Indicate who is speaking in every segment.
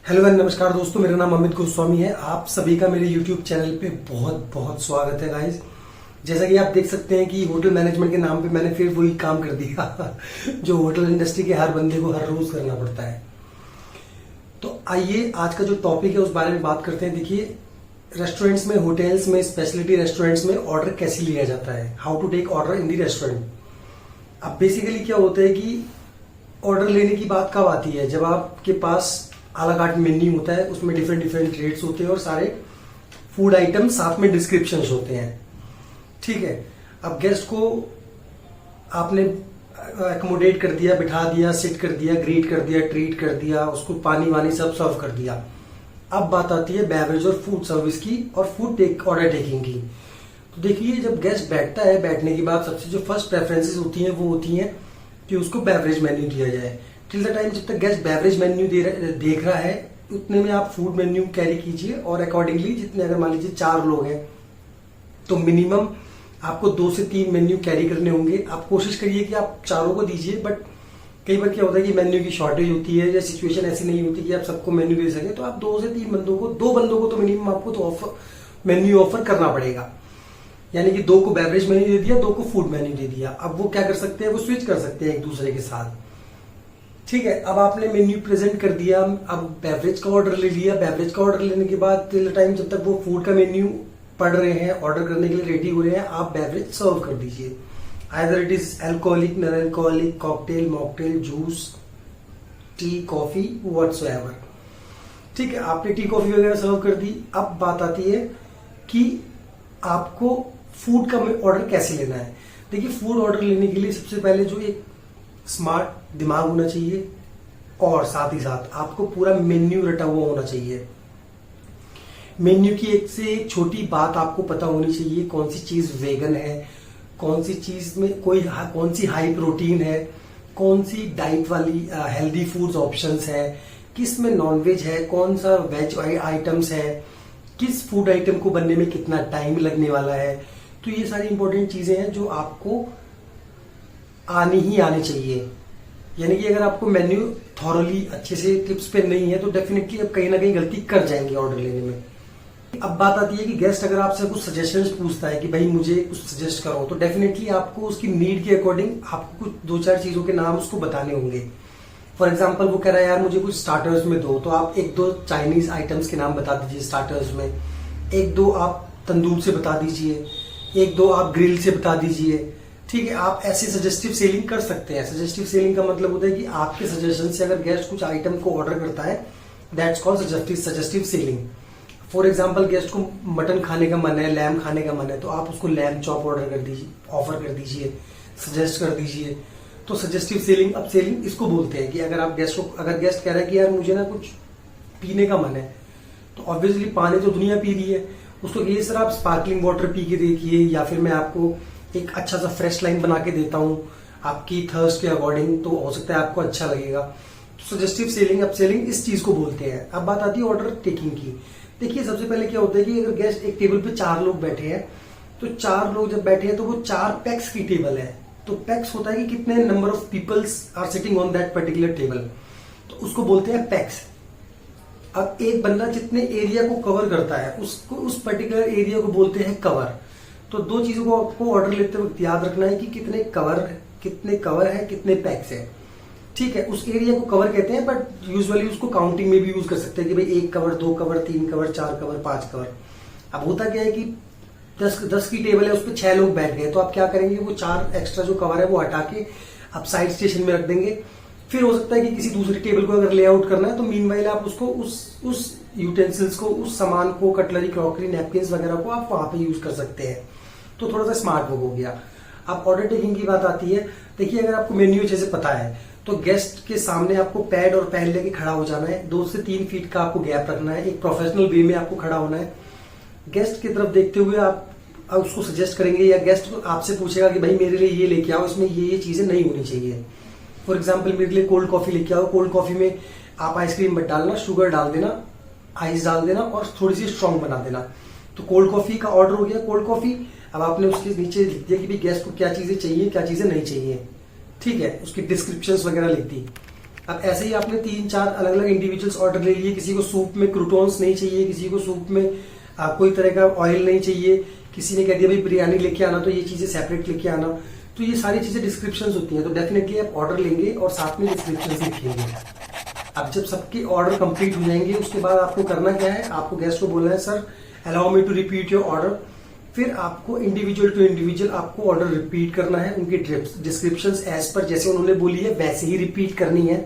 Speaker 1: Hello and नमस्कार दोस्तों, मेरा नाम अमित गोस्वामी है। आप सभी का मेरे यूट्यूब चैनल पे बहुत बहुत स्वागत है गाइस। जैसा कि आप देख सकते हैं कि होटल मैनेजमेंट के नाम पे मैंने फिर वही काम कर दिया जो होटल इंडस्ट्री के हर बंदे को हर रोज करना पड़ता है। तो आइए आज का जो टॉपिक है उस बारे में बात करते हैं। देखिए, रेस्टोरेंट्स में, होटल्स में, स्पेशलिटी रेस्टोरेंट्स में ऑर्डर कैसे लिया जाता है, how to take order in the restaurant. अब बेसिकली क्या होता है कि ऑर्डर लेने की बात कब आती है, जब आपके पास आला कार्ट मेन्यू होता है, उसमें डिफरेंट डिफरेंट रेट्स होते हैं और सारे फूड आइटम साथ में डिस्क्रिप्शंस होते हैं। ठीक है, अब गेस्ट को आपने एकोमोडेट कर दिया, बिठा दिया, सिट कर दिया, ग्रीट कर दिया, ट्रीट कर दिया, उसको पानी वानी सब सर्व कर दिया। अब बात आती है बेवरेज और फूड सर्विस की और फूड ऑर्डर टेकिंग की। तो देखिए, जब गेस्ट बैठता है, बैठने के बाद सबसे जो फर्स्ट प्रेफरेंसेस होती हैं वो होती हैं कि उसको बेवरेज मेन्यू दिया जाए। टिल द टाइम जब तक गेस्ट बेवरेज मेन्यू देख रहा है, उतने में आप फूड मेन्यू कैरी कीजिए और अकॉर्डिंगली जितने, अगर मान लीजिए 4 लोग हैं तो मिनिमम आपको 2 से 3 मेन्यू कैरी करने होंगे। आप कोशिश करिए कि आप चारों को दीजिए, बट कई बार क्या होता है कि मेन्यू की शॉर्टेज होती है या सिचुएशन ऐसी नहीं होती कि आप सबको मेन्यू दे सके, तो आप 2 से 3 बंदों को, 2 बंदों को तो मिनिमम आपको तो मेन्यू ऑफर करना पड़ेगा। यानी कि 2 को बेवरेज मेन्यू दे दिया, 2 को फूड मेन्यू दे दिया। अब वो क्या कर सकते हैं, वो स्विच कर सकते हैं एक दूसरे के साथ। ठीक है, अब आपने मेन्यू प्रेजेंट कर दिया, अब बेवरेज का ऑर्डर ले लिया। बेवरेज का ऑर्डर लेने के बाद टिल टाइम जब तक वो फूड का मेन्यू पढ़ रहे हैं, ऑर्डर करने के लिए रेडी हो रहे हैं, आप बेवरेज सर्व कर दीजिए। Either it is alcoholic, non alcoholic, cocktail, mocktail, juice, T, coffee, whatsoever. ठीक है, आपने टी कॉफी वगैरह सर्व कर दी। अब बात आती है कि आपको फूड का ऑर्डर कैसे लेना है। देखिए, फूड ऑर्डर लेने के लिए सबसे पहले जो एक स्मार्ट दिमाग होना चाहिए और साथ ही साथ आपको पूरा मेन्यू रटा हुआ होना चाहिए। मेन्यू की एक से एक छोटी बात आपको पता होनी चाहिए, कौन सी चीज वेगन है, कौन सी चीज में कौन सी हाई प्रोटीन है, कौन सी डाइट वाली हेल्दी फूड्स ऑप्शंस है, किस में नॉनवेज है, कौन सा वेज आइटम्स है, किस फूड आइटम को बनने में कितना टाइम लगने वाला है। तो ये सारी इंपॉर्टेंट चीजें हैं जो आपको आनी ही आनी चाहिए। यानी कि अगर आपको मेन्यू थॉरली अच्छे से टिप्स पे नहीं है तो डेफिनेटली आप कहीं ना कहीं गलती कर जाएंगे ऑर्डर लेने में। अब बात आती है कि गेस्ट अगर आपसे कुछ सजेशंस पूछता है कि भाई मुझे कुछ सजेस्ट करो, तो डेफिनेटली आपको उसकी नीड के अकॉर्डिंग आपको कुछ 2-4 चीजों के नाम उसको बताने होंगे। फॉर एग्जाम्पल, वो कह रहा है यार मुझे कुछ स्टार्टर्स में दो, तो आप 1-2 चाइनीज आइटम्स के नाम बता दीजिए स्टार्टर्स में, 1-2 आप तंदूर से बता दीजिए, 1-2 आप ग्रिल से बता दीजिए। ठीक है, आप ऐसे सजेस्टिव सेलिंग कर सकते हैं। सजेस्टिव सेलिंग का मतलब होता है कि आपके सजेशन से अगर गेस्ट कुछ आइटम को ऑर्डर करता है, that's called suggestive selling. For example, guest को मटन खाने का मन है, लैम खाने का मन है, तो आप उसको लैम चॉप ऑर्डर कर दीजिए, ऑफर कर दीजिए, सजेस्ट कर दीजिए। तो सजेस्टिव सेलिंग, अब सेलिंग इसको बोलते हैं कि अगर गेस्ट कह रहा है कि यार मुझे ना कुछ पीने का मन है, तो ऑब्वियसली पानी तो दुनिया पी रही है, उसको ये सर आप स्पार्कलिंग वाटर पी के देखिए, या फिर मैं आपको एक अच्छा सा फ्रेश लाइन बना के देता हूं आपकी थर्स्ट के अकॉर्डिंग, तो हो सकता है आपको अच्छा लगेगा। तो सजेस्टिव सेलिंग, अब सेलिंग इस चीज को बोलते हैं। अब बात आती है ऑर्डर टेकिंग की। देखिए, सबसे पहले क्या होता है कि अगर गेस्ट एक टेबल पे 4 लोग बैठे हैं, तो 4 लोग जब बैठे हैं तो वो 4 पैक्स की टेबल है। तो पैक्स होता है कि कितने number of peoples are sitting on that particular table, तो उसको बोलते हैं पैक्स। अब एक बंदा जितने एरिया को कवर करता है उसको, उस पर्टिकुलर एरिया को बोलते हैं कवर। तो 2 चीजों को आपको ऑर्डर लेते वक्त याद रखना है कि कितने कवर है, कितने पैक्स है। ठीक है, उस एरिया को कवर कहते हैं, बट यूजुअली उसको काउंटिंग में भी यूज कर सकते हैं कि भाई 1 cover, 2 cover, 3 cover, 4 cover, 5 cover. अब होता क्या है कि 10 की टेबल है, उस पर 6 लोग बैठ गए, तो आप क्या करेंगे, वो 4 एक्स्ट्रा जो कवर है वो हटा के आप साइड स्टेशन में रख देंगे। फिर हो सकता है कि किसी दूसरी टेबल को अगर लेआउट करना है, तो मीनवाइल आप उसको उस यूटेंसिल्स को, उस सामान को, कटलरी, क्रॉकरी, नैपकिन्स वगैरह को आप वहां पे यूज कर सकते हैं। तो थोड़ा सा स्मार्ट वर्क हो गया। अब ऑर्डर टेकिंग की बात आती है। देखिए, अगर आपको मेन्यू अच्छे से पता है तो गेस्ट के सामने आपको पैड और पेन लेके खड़ा हो जाना है। 2 से 3 फीट का आपको गैप रखना है, एक प्रोफेशनल वे में आपको खड़ा होना है। गेस्ट की तरफ देखते हुए आप उसको सजेस्ट करेंगे, या गेस्ट आपसे पूछेगा कि भाई मेरे लिए ये लेके आओ, इसमें ये चीजें नहीं होनी चाहिए। फॉर एग्जाम्पल, मेरे लिए कोल्ड कॉफी लेके आओ। कोल्ड कॉफी में आप आइसक्रीम मत डालना, शुगर डाल देना, आइस डाल देना और थोड़ी सी स्ट्रॉन्ग बना देना। तो कोल्ड कॉफी का ऑर्डर हो गया, कोल्ड कॉफी। अब आपने उसके नीचे लिख दिया कि भी गेस्ट को क्या चीजें चाहिए, क्या चीजें नहीं चाहिए। ठीक है, उसकी डिस्क्रिप्शंस वगैरह लिख दी। अब ऐसे ही आपने 3-4 अलग अलग इंडिविजुअल्स ऑर्डर ले लिए, किसी को सूप में क्रूटॉन्स नहीं चाहिए, किसी को सूप में कोई तरह का ऑयल नहीं चाहिए, किसी ने कह दिया भाई बिरयानी लेके आना तो ये चीजें सेपरेट लेके आना। तो ये सारी चीजें डिस्क्रिप्शन होती हैं, तो डेफिनेटली आप ऑर्डर लेंगे और साथ में डिस्क्रिप्शन लिखेंगे। अब जब सबके ऑर्डर कंप्लीट हो जाएंगे उसके बाद आपको करना क्या है, आपको गेस्ट को बोलना है sir allow me to repeat your order. फिर आपको इंडिविजुअल टू इंडिविजुअल आपको ऑर्डर रिपीट करना है, उनकी डिस्क्रिप्शंस एज पर जैसे उन्होंने बोली है वैसे ही रिपीट करनी है।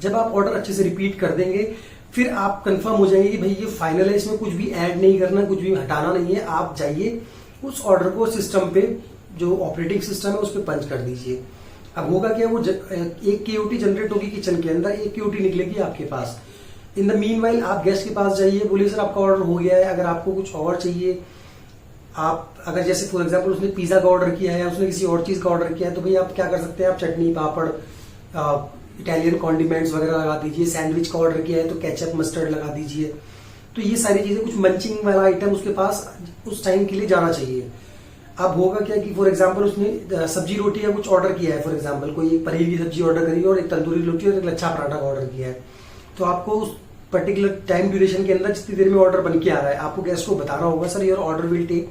Speaker 1: जब आप ऑर्डर अच्छे से रिपीट कर देंगे फिर आप कंफर्म हो जाएंगे कि भाई ये फाइनल है, इसमें कुछ भी ऐड नहीं करना, कुछ भी हटाना नहीं है। आप जाइए उस ऑर्डर को सिस्टम पे, जो ऑपरेटिंग सिस्टम है उस पर पंच कर दीजिए। अब होगा क्या, वो एक केओटी जनरेट होगी किचन के अंदर, एक केओटी निकलेगी आपके पास। इन द मीनवाइल आप गेस्ट के पास जाइए, बोलिए सर आपका ऑर्डर हो गया है, अगर आपको कुछ और चाहिए, आप अगर जैसे फॉर एग्जांपल उसने पिज्जा का ऑर्डर किया है या उसने किसी और चीज का ऑर्डर किया है, तो भाई आप क्या कर सकते हैं, आप चटनी पापड़ इटालियन कॉन्डिमेंट्स वगैरह लगा दीजिए। सैंडविच का ऑर्डर किया है तो केचप मस्टर्ड लगा दीजिए। तो ये सारी चीजें, कुछ मंचिंग वाला आइटम उसके पास उस टाइम के लिए जाना चाहिए। अब होगा क्या कि फॉर एग्जांपल उसने सब्जी रोटी या कुछ ऑर्डर किया है, फॉर एग्जांपल कोई एक पनीर की सब्जी ऑर्डर करी और एक तंदूरी रोटी और एक लच्छा पराठा का ऑर्डर किया है, तो आपको उस पर्टिकुलर टाइम ड्यूरेशन के अंदर जितनी देर में ऑर्डर बन के आ रहा है आपको गेस्ट को बताना होगा sir your order will take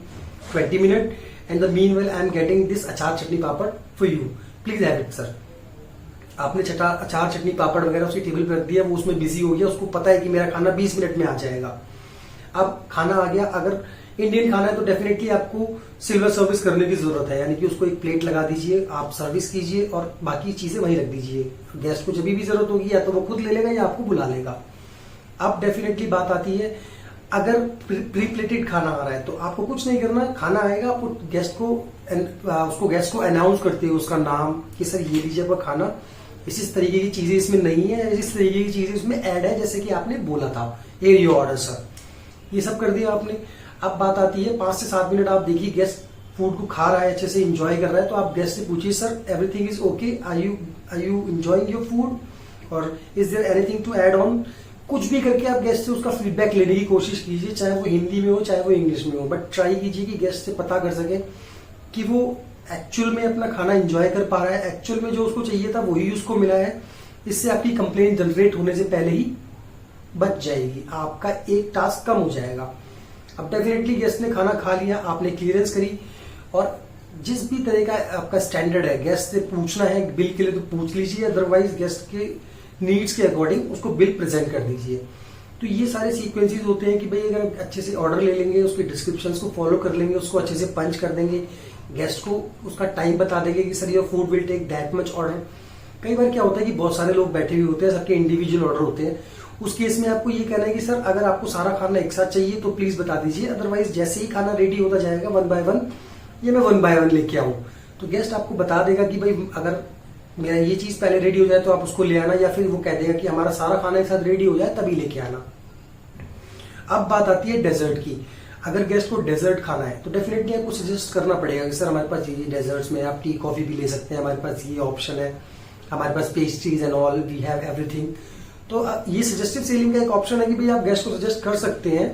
Speaker 1: 20 minute and the meanwhile I am getting this achaar chutney papad for you, please have it sir. आपने अचार चटनी पापड़ वगैरह उसकी टेबल पर रख दिया, वो उसमें बिजी हो गया, उसको पता है कि मेरा खाना 20 मिनट में आ जाएगा। अब खाना आ गया, अगर इंडियन खाना है तो डेफिनेटली आपको सिल्वर सर्विस करने की जरूरत है, यानी कि उसको एक प्लेट लगा दीजिए, आप सर्विस कीजिए और बाकी चीजें वहीं रख दीजिए। गेस्ट को जब भी जरूरत होगी या तो वो खुद ले लेगा या आपको बुला लेगा। अब डेफिनेटली बात आती है, अगर प्री प्लेटेड खाना आ रहा है तो आपको कुछ नहीं करना, खाना आएगा आपको गेस्ट को अनाउंस करते हुए उसका नाम कि सर ये लीजिए आपका खाना, इस तरीके की चीजें इसमें नहीं है, इस तरीके की चीजें इसमें ऐड है जैसे कि आपने बोला था, ये योर ऑर्डर सर। ये सब कर दिया आपने। अब बात आती है 5 से 7 मिनट आप देखिए गेस्ट फूड को खा रहा है, अच्छे से एंजॉय कर रहा है, तो आप गेस्ट से पूछिए sir everything is okay, are you enjoying your food और is there anything to add on. कुछ भी करके आप गेस्ट से उसका फीडबैक लेने की कोशिश कीजिए, चाहे वो हिंदी में हो चाहे वो इंग्लिश में हो, बट ट्राई कीजिए कि गेस्ट से पता कर सके कि वो एक्चुअल में अपना खाना एंजॉय कर पा रहा है, एक्चुअल में जो उसको चाहिए था वही उसको मिला है। इससे आपकी कंप्लेंट जनरेट होने से पहले ही बच जाएगी, आपका एक टास्क कम हो जाएगा। अब डेफिनेटली गेस्ट ने खाना खा लिया, आपने क्लियरेंस करी, और जिस भी तरह का आपका स्टैंडर्ड है गेस्ट से पूछना है बिल के लिए तो पूछ लीजिए, अदरवाइज गेस्ट के नीड्स के अकॉर्डिंग उसको बिल प्रेजेंट कर दीजिए। तो ये सारे सीक्वेंसेस होते हैं कि भाई अगर अच्छे से ऑर्डर ले लेंगे, उसके डिस्क्रिप्शंस को फॉलो कर लेंगे, उसको अच्छे से पंच कर देंगे, गेस्ट को उसका टाइम बता देंगे कि sir your food will take that much order. कई बार क्या होता है कि बहुत सारे लोग बैठे हुए होते हैं, सबके इंडिविजुअल ऑर्डर होते हैं, उस केस में आपको ये कहना है कि सर अगर आपको सारा खाना एक साथ चाहिए तो प्लीज बता दीजिए, अदरवाइज जैसे ही खाना रेडी होता जाएगा 1 बाय 1 ये मैं 1 बाय 1 लेके आऊं, तो गेस्ट आपको बता देगा कि भाई अगर मेरा ये चीज पहले रेडी हो जाए तो आप उसको ले आना, या फिर वो कह देगा कि हमारा सारा खाना एक साथ रेडी हो जाए तभी लेके आना। अब बात आती है डेजर्ट की। अगर गेस्ट को डेजर्ट खाना है तो डेफिनेटली आपको सजेस्ट करना पड़ेगा कि सर हमारे पास ये डेजर्ट्स में आप टी कॉफी भी ले सकते हैं, हमारे पास ये ऑप्शन है, हमारे पास pastries and all, we have everything. तो ये सजेस्टिव सेलिंग का एक ऑप्शन है कि भाई आप गेस्ट को सजेस्ट कर सकते हैं,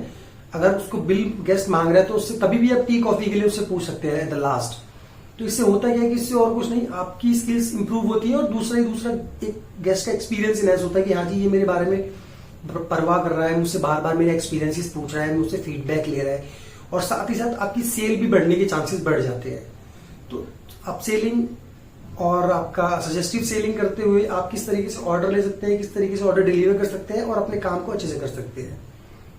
Speaker 1: अगर उसको बिल गेस्ट मांग रहा है तो उससे तभी भी आप टी कॉफी के लिए उससे पूछ सकते हैं एट द लास्ट। तो इससे होता क्या है कि इससे और कुछ नहीं, आपकी स्किल्स इंप्रूव होती है और दूसरा एक गेस्ट का एक्सपीरियंस इनहैंस होता है कि हाँ जी ये मेरे बारे में परवाह कर रहा है, मुझसे बार बार मेरे एक्सपीरियंसेस पूछ रहा है, मुझसे फीडबैक ले रहा है, और साथ ही साथ आपकी सेल भी बढ़ने के चांसेस बढ़ जाते हैं। तो अपसेलिंग और आपका सजेस्टिव सेलिंग करते हुए आप किस तरीके से ऑर्डर ले सकते हैं, किस तरीके से ऑर्डर डिलीवर कर सकते हैं और अपने काम को अच्छे से कर सकते हैं।